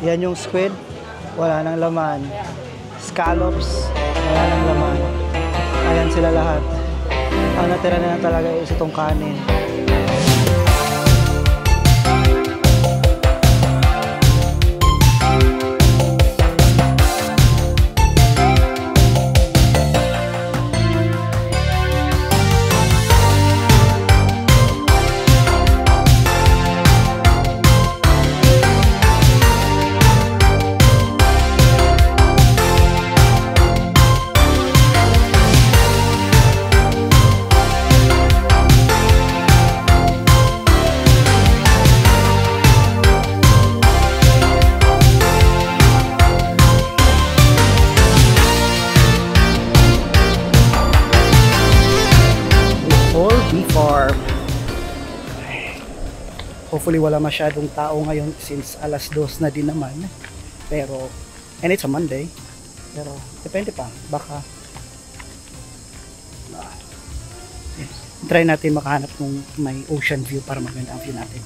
Yan yung squid, wala nang laman. Scallops, wala nang laman. Ayan sila lahat. Ang natira na lang talaga is itong kanin. Farm. Hopefully wala masyadong tao ngayon since alas 2 na din naman. Pero, and it's a Monday. Pero, depende pa. Baka try natin makahanap ng may ocean view para maganda ang view natin.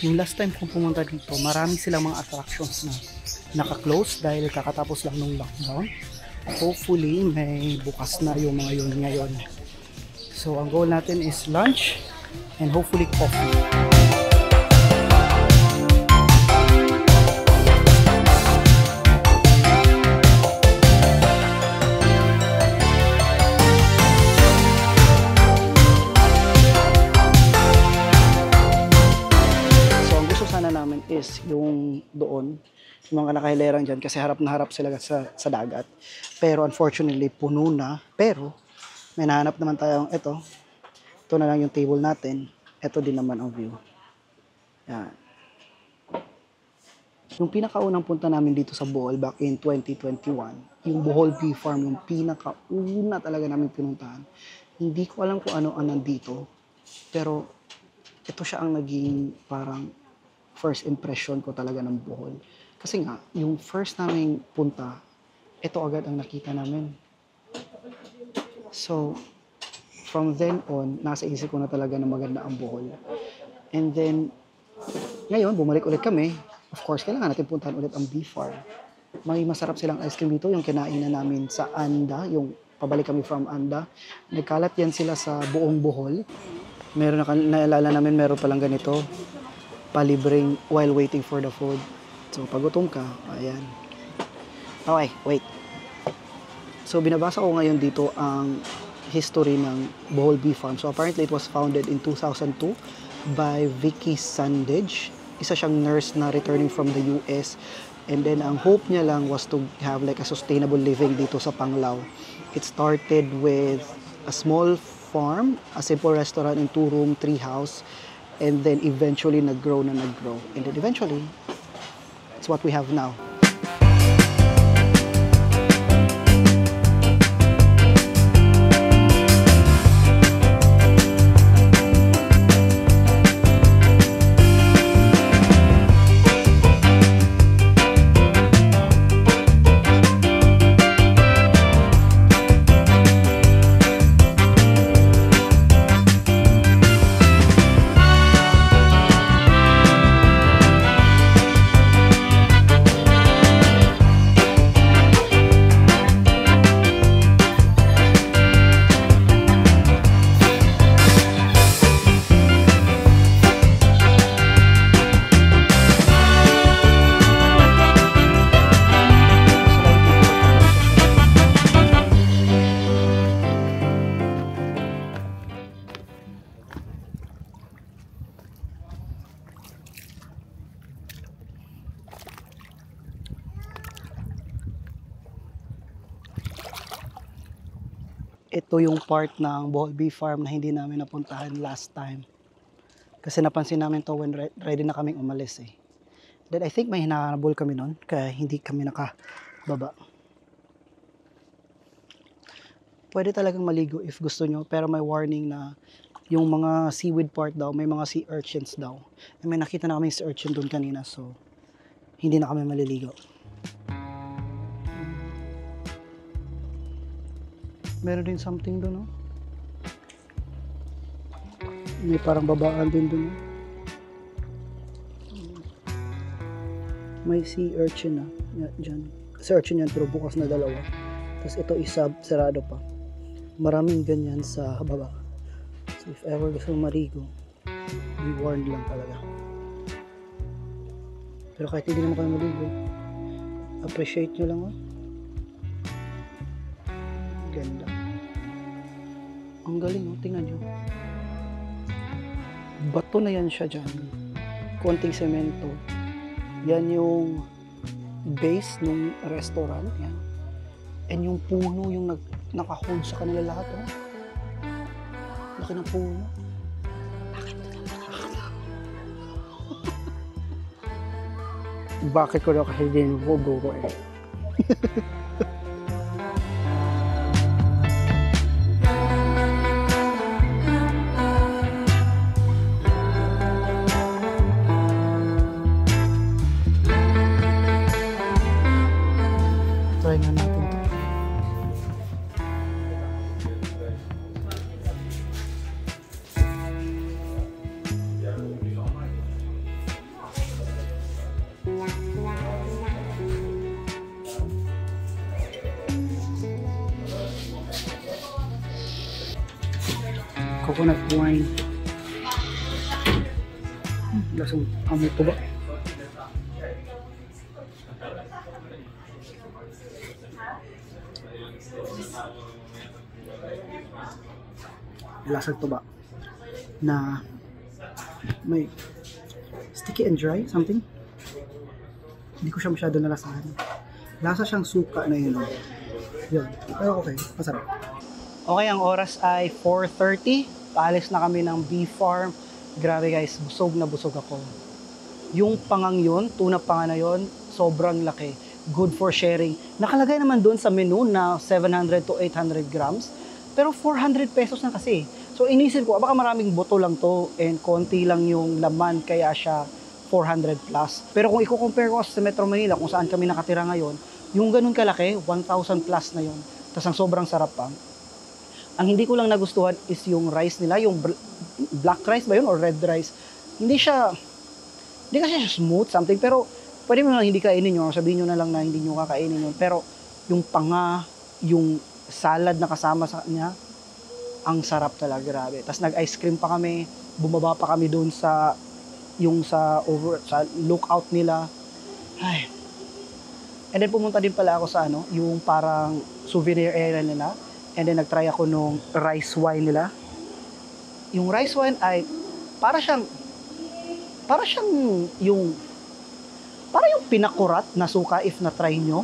Yung last time kong pumunta dito, marami silang mga attractions na naka-close dahil kakatapos lang ng lockdown. Hopefully may bukas na yung mga yun ngayon. So ang goal natin is lunch and hopefully coffee. So ang gusto sana namin is yung doon yung mga nakahilerang dyan kasi harap na harap sila sa dagat. Pero unfortunately, puno na. Pero, may nahanap naman tayo. Ito na lang yung table natin. Ito din naman ang view. Yan. Yung pinakaunang punta namin dito sa Bohol back in 2021, yung Bohol Bee Farm, yung pinakauna talaga namin pinuntahan. Hindi ko alam kung ano ang nandito. Pero, ito siya ang naging parang first impression ko talaga ng Bohol. Kasi nga, yung first naming punta, ito agad ang nakita namin. So, from then on, nasa isip ko na talaga na maganda ang Bohol. And then, ngayon, bumalik ulit kami. Of course, kailangan natin puntahan ulit ang Bee Farm. May masarap silang ice cream dito, yung kinainan namin sa Anda, yung pabalik kami from Anda. Nagkalat yan sila sa buong Bohol. Meron naalala namin, meron palang ganito, palibreng while waiting for the food. So, pag gutom ka, ayan. Okay, wait. So, binabasa ko ngayon dito ang history ng Bohol Bee Farm. So, apparently, it was founded in 2002 by Vicky Sandage. Isa siyang nurse na returning from the US. And then, ang hope niya lang was to have like a sustainable living dito sa Panglao. It started with a small farm, a simple restaurant and 2-room, 3-house. And then, eventually, nag-grow. And then, eventually, it's what we have now. Ito yung part ng Bohol Bee Farm na hindi namin napuntahan last time. Kasi napansin namin to when ready na kaming umalis eh. Then I think may hinahabol kami nun, kaya hindi kami nakababa. Pwede talagang maligo if gusto nyo, pero may warning na yung mga seaweed part daw, may mga sea urchins daw. And may nakita na kami sea urchin dun kanina, so hindi na kami maliligo. Meron din something doon, no? May parang babaan din dun. May sea urchin na. Diyan. Sea urchin yan pero bukas na dalawa. Tapos ito isa sarado pa. Maraming ganyan sa baba. So if ever gusto marigo, be warned lang talaga. Pero kahit hindi naman kayo maligo, appreciate nyo lang, oh. Ganda. Ang galing, oh. Tingnan nyo. Bato na yan siya dyan. Konting semento. Yan yung base ng restaurant. Yan. And yung puno yung naka-hold sa kanila lahat, oh. Laki ng puno. Bakit ko daw kasi din buburo eh. Try nga natin ito. Coconut wine. Lasang amoy tuba. Lasang tuba na may sticky and dry something. Hindi ko siya masyado nalasahan. Lasa siyang suka na yun. Yun. Pero okay, masarap. Okay, ang oras ay 4:30. Paalis na kami ng bee farm. Grabe guys, busog na busog ako. Yung pangang yun, tuna panga na yun, sobrang laki. Good for sharing. Nakalagay naman doon sa menu na 700 to 800 grams. Pero 400 pesos na kasi. So inisip ko, baka maraming buto lang to and konti lang yung laman kaya siya 400 plus. Pero kung i-compare ko sa Metro Manila kung saan kami nakatira ngayon, yung ganun kalaki, 1,000 plus na yun. Tapos ang sobrang sarap pa. Ang hindi ko lang nagustuhan is yung rice nila, yung black rice ba yun or red rice. Hindi kasi siya smooth something, pero pwede mo lang hindi kainin nyo, sabihin nyo na lang na hindi nyo kakainin yun. Pero yung panga, yung salad na kasama sa kanya, ang sarap talaga, grabe. Tapos nag-ice cream pa kami, bumaba pa kami doon sa sa lookout nila. Ay. And then pumunta din pala ako sa yung parang souvenir area nila. And then nagtry ako nung rice wine nila. Yung rice wine ay para yung pinakurat na suka if na-try nyo.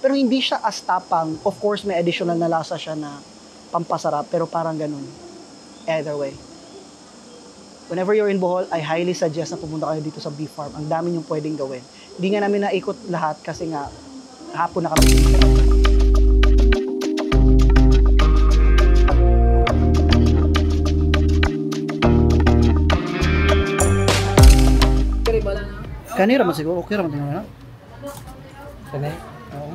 Pero hindi siya as tapang. Of course, may additional na lasa siya na pampasarap, pero parang ganun. Either way. Whenever you're in Bohol, I highly suggest na pumunta kayo dito sa bee farm. Ang dami niyong pwedeng gawin. Hindi nga namin naikot lahat kasi nga hapon na kami. Kanira man siguro, okay raman tingnan na. Kanay? Oo.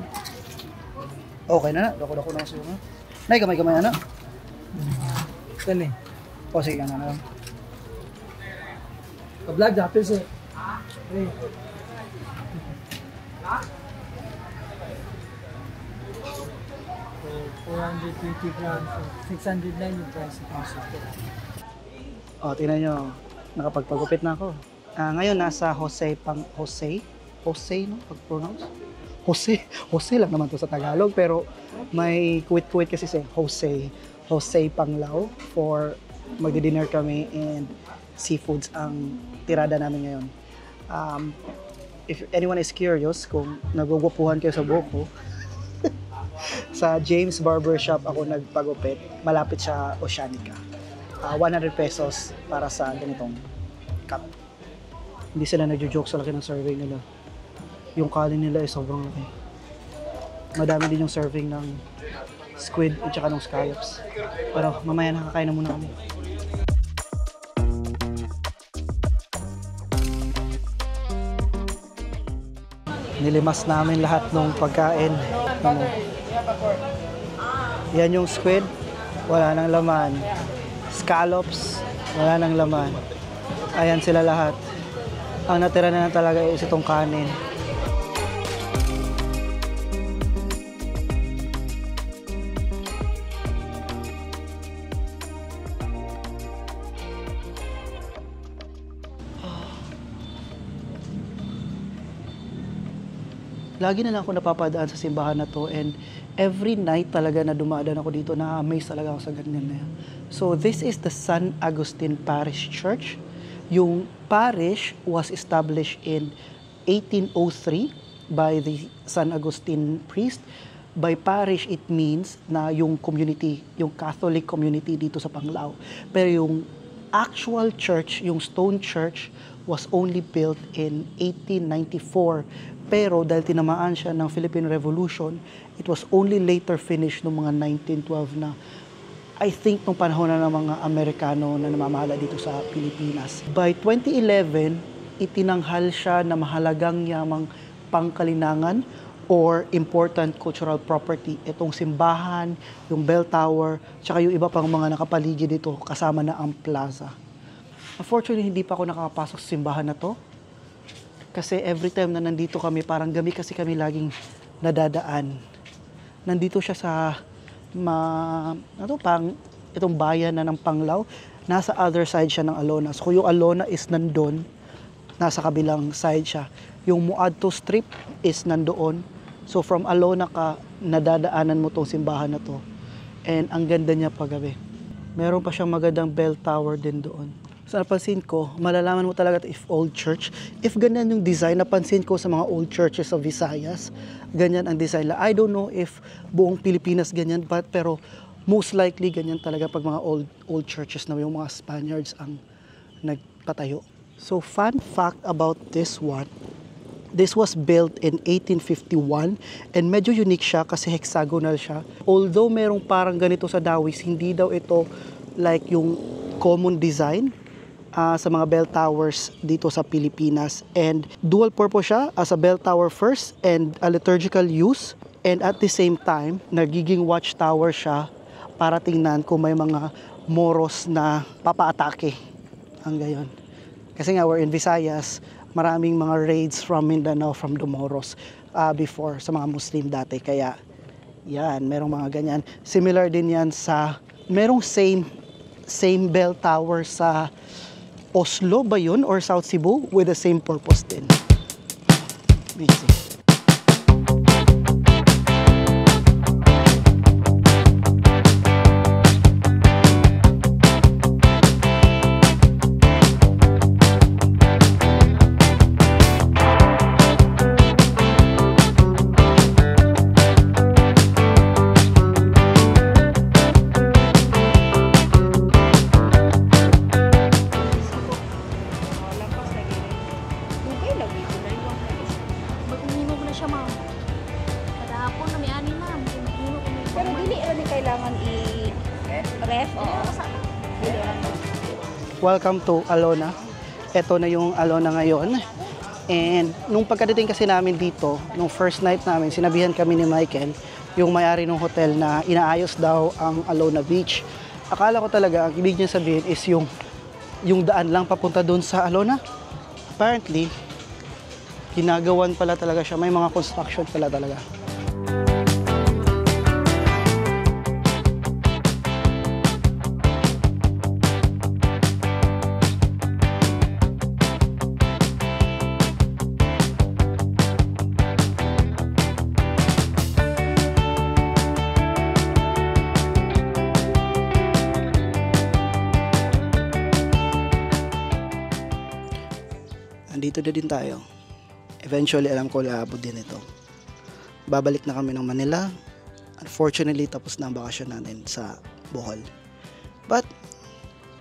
Okay na. Dako-dako na siguro. Nay, kamay-kamay na. Kanay? O, sige na lang. Ka-vlog, dapil siya. Hey. So, 420 grams, 609 yung price of music. O, tingnan nyo. Nakapagpagupit na ako. Ngayon, nasa Jose, no? Pag-pronounce? Jose lang naman to sa Tagalog, pero may kuwit-kuwit kasi siya, Jose Panglao for magdi-dinner kami and seafoods ang tirada namin ngayon. If anyone is curious kung nagugwapuhan kayo sa buhok ko, sa James Barber Shop ako nagpagupit, malapit sa Oceanica. 100 pesos para sa ganitong cut. Hindi sila nagjo-joke sa laki ng serving nila. Yung kanin nila ay sobrang laki. Madami din yung serving ng squid at saka ng scallops. Pero mamaya nakakain na muna kami. Nilimas namin lahat ng pagkain. Yan yung squid, wala nang laman. Scallops, Wala nang laman. Ayan sila lahat. Ang natira na lang talaga is itong kanin. Lagi na lang ako napapadaan sa simbahan na to, and every night talaga na dumadaan ako dito, na-amaze talaga ako sa ganyan na yan. So this is the San Agustin Parish Church. Yung parish was established in 1803 by the San Agustin priest. By parish, it means na yung community, yung Catholic community dito sa Panglao. Pero yung actual church, yung stone church, was only built in 1894. Pero dahil tinamaan siya ng Philippine Revolution, it was only later finished noong mga 1912 na, I think, nung panahon na ng mga Amerikano na namamahala dito sa Pilipinas. By 2011, itinanghal siya na mahalagang yamang pangkalinangan or important cultural property. Itong simbahan, yung bell tower, tsaka yung iba pang mga nakapaligid dito kasama na ang plaza. Unfortunately, hindi pa ako nakakapasok sa simbahan na to. Kasi every time na nandito kami, parang gabi kasi kami laging nadadaan. Nandito siya sa itong bayan na ng Panglao. Nasa other side siya ng Alona. So yung Alona is nandun, nasa kabilang side siya. Yung Muadto Strip is nandoon. So from Alona ka, nadadaanan mo tong simbahan na to. And ang ganda niya paggabi. Meron pa siyang magandang bell tower din doon. So napansin ko, malalaman mo talaga if old church. If ganyan yung design, napansin ko sa mga old churches of Visayas, ganyan ang design. I don't know if buong Pilipinas ganyan, pero most likely ganyan talaga pag mga old churches na yung mga Spaniards ang nagpatayo. So fun fact about this one, this was built in 1851 and medyo unique siya kasi hexagonal siya. Although merong parang ganito sa Dawis, hindi daw ito like yung common design sa mga bell towers dito sa Pilipinas. And dual purpose siya as a bell tower first and a liturgical use. And at the same time, nagiging watchtower siya para tingnan kung may mga Moros na papaatake. Ang gayon. Kasi nga we're in Visayas, maraming mga raids from Mindanao, from the Moros before sa mga Muslim dati. Kaya yan, merong mga ganyan. Similar din yan sa, merong same bell tower sa Oslo ba yun or South Cebu with the same purpose din. Amazing. Pero dili rin kailangan i-ref o dili lang. Welcome to Alona. Ito na yung Alona ngayon. And nung pagkadating kasi namin dito, nung first night namin, sinabihan kami ni Michael, yung may-ari ng hotel, na inaayos daw ang Alona Beach. Akala ko talaga, ang ibig niya sabihin is yung daan lang papunta doon sa Alona. Apparently, ginagawan pala talaga siya. May mga construction pala talaga. Andito na din tayo. Eventually, alam ko laabot din ito. Babalik na kami ng Manila. Unfortunately, tapos na ang bakasyon natin sa Bohol. But,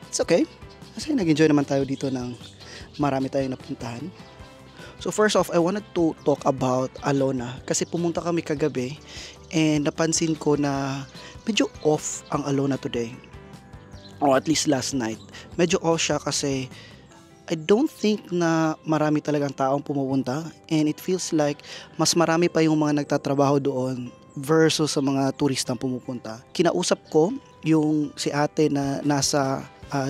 it's okay. Kasi nag-enjoy naman tayo dito ng marami tayong napuntahan. So first off, I wanted to talk about Alona. Kasi pumunta kami kagabi and napansin ko na medyo off ang Alona today. Or at least last night. Medyo off siya kasi I don't think na marami talagang taong pumupunta, and it feels like mas marami pa yung mga nagtatrabaho doon versus sa mga turistang pumupunta. Kinausap ko yung si ate na nasa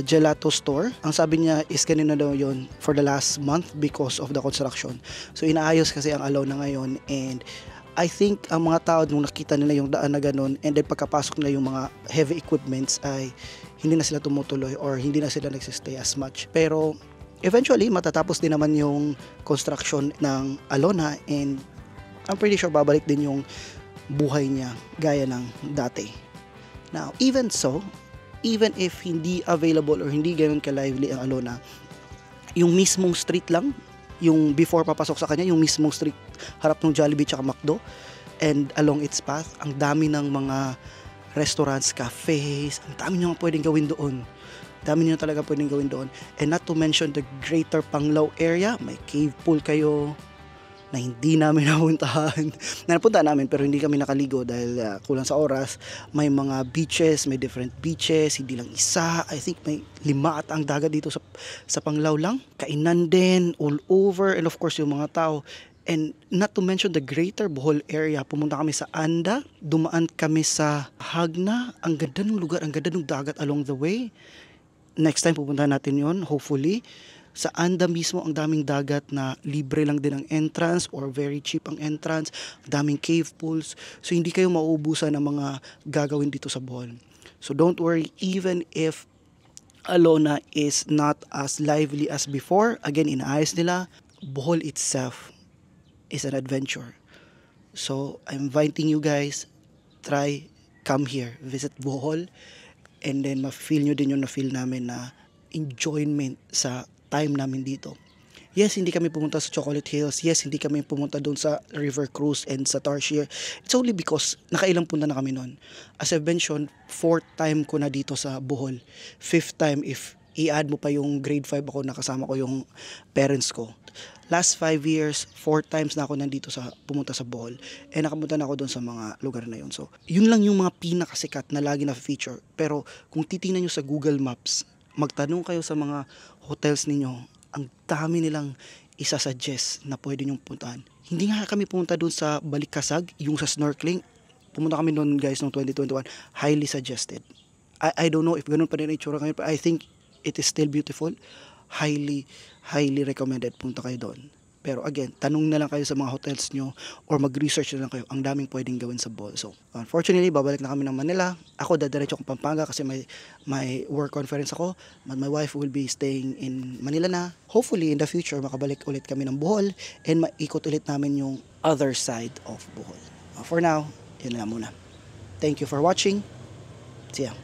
gelato store. Ang sabi niya is ganun na daw yun for the last month because of the construction. So inaayos kasi ang Alona ngayon, and I think ang mga tao nung nakita nila yung daan na ganun, and then pagkapasok nila yung mga heavy equipments ay hindi na sila tumutuloy or hindi na sila nagsistay as much. Pero eventually matatapos din naman yung construction ng Alona, and I'm pretty sure babalik din yung buhay niya gaya ng dati. Now, even so, even if hindi available or hindi ganun ka-lively ang Alona, yung mismong street lang, yung before papasok sa kanya, yung mismong street harap ng Jollibee tsaka McDo, and along its path, ang dami ng mga restaurants, cafes, ang dami nyo pwedeng gawin doon. Dami nyo talaga pwedeng gawin doon. And not to mention the greater Panglao area, may cave pool kayo na hindi namin napuntahan. Napunta namin pero hindi kami nakaligo dahil kulang sa oras. May mga beaches, may different beaches, hindi lang isa. I think may 5 at ang dagat dito sa Panglao lang. Kainan din, all over, and of course yung mga tao. And not to mention the greater Bohol area. Pumunta kami sa Anda, dumaan kami sa Hagna. Ang ganda ng lugar, ang ganda ng dagat along the way. Next time pupunta natin yon, hopefully. Sa Anda mismo, ang daming dagat na libre lang din ang entrance or very cheap ang entrance. Ang daming cave pools. So, hindi kayo mauubusan ng mga gagawin dito sa Bohol. So, don't worry, even if Alona is not as lively as before, again, inaayos nila, Bohol itself is an adventure. So, I'm inviting you guys, come here, visit Bohol, and then ma-feel nyo din yung na-feel namin na enjoyment sa time namin dito. Yes, hindi kami pumunta sa Chocolate Hills. Yes, hindi kami pumunta doon sa River Cruise and sa Tarsier. It's only because nakailang punta na kami noon. As I mentioned, 4th time ko na dito sa Bohol. 5th time if i-add mo pa yung grade 5 ako, nakasama ko yung parents ko. Last 5 years, 4 times na ako nandito pumunta sa Bohol. And nakapunta na ako doon sa mga lugar na yun. So, yun lang yung mga pinakasikat na lagi na feature. Pero kung titingnan nyo sa Google Maps, magtanong kayo sa mga hotels ninyo, ang dami nilang isasuggest na pwede nyong puntahan. Hindi nga kami pumunta doon sa Balikasag, yung sa snorkeling. Pumunta kami doon guys noong 2021. Highly suggested. I don't know if ganun pa rin ang itsura ngayon, but I think it is still beautiful. Highly recommended. Punta kayo doon. Pero again, tanong na lang kayo sa mga hotels nyo or mag-research na lang kayo. Ang daming pwedeng gawin sa Bohol. So, unfortunately, babalik na kami ng Manila. Ako, dadiretso akong Pampanga kasi may work conference ako. But my wife will be staying in Manila na. Hopefully, in the future, makabalik ulit kami ng Bohol and maikot ulit namin yung other side of Bohol. For now, yun lang muna. Thank you for watching. See ya.